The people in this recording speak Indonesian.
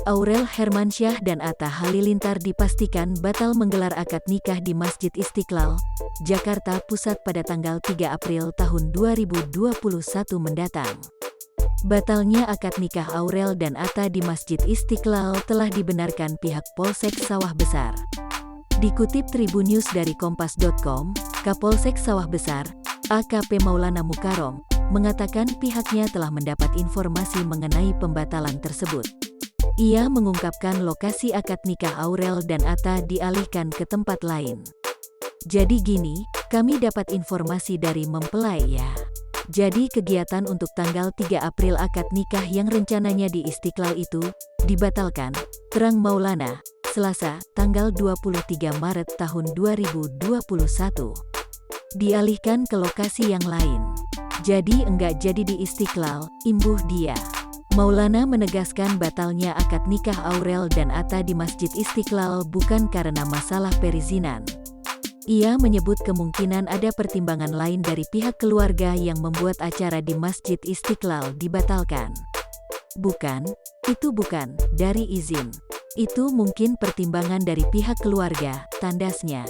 Aurel Hermansyah dan Atta Halilintar dipastikan batal menggelar akad nikah di Masjid Istiqlal, Jakarta Pusat pada tanggal 3 April tahun 2021 mendatang. Batalnya akad nikah Aurel dan Atta di Masjid Istiqlal telah dibenarkan pihak Polsek Sawah Besar. Dikutip Tribunnews dari Kompas.com, Kapolsek Sawah Besar, AKP Maulana Mukarom, mengatakan pihaknya telah mendapat informasi mengenai pembatalan tersebut. Ia mengungkapkan lokasi akad nikah Aurel dan Atta dialihkan ke tempat lain. Jadi gini, kami dapat informasi dari mempelai ya. Jadi kegiatan untuk tanggal 3 April akad nikah yang rencananya di Istiqlal itu dibatalkan, terang Maulana, Selasa, tanggal 23 Maret tahun 2021. Dialihkan ke lokasi yang lain. Jadi enggak jadi di Istiqlal, imbuh dia. Maulana menegaskan batalnya akad nikah Aurel dan Atta di Masjid Istiqlal bukan karena masalah perizinan. Ia menyebut kemungkinan ada pertimbangan lain dari pihak keluarga yang membuat acara di Masjid Istiqlal dibatalkan. Bukan, itu bukan dari izin. Itu mungkin pertimbangan dari pihak keluarga, tandasnya.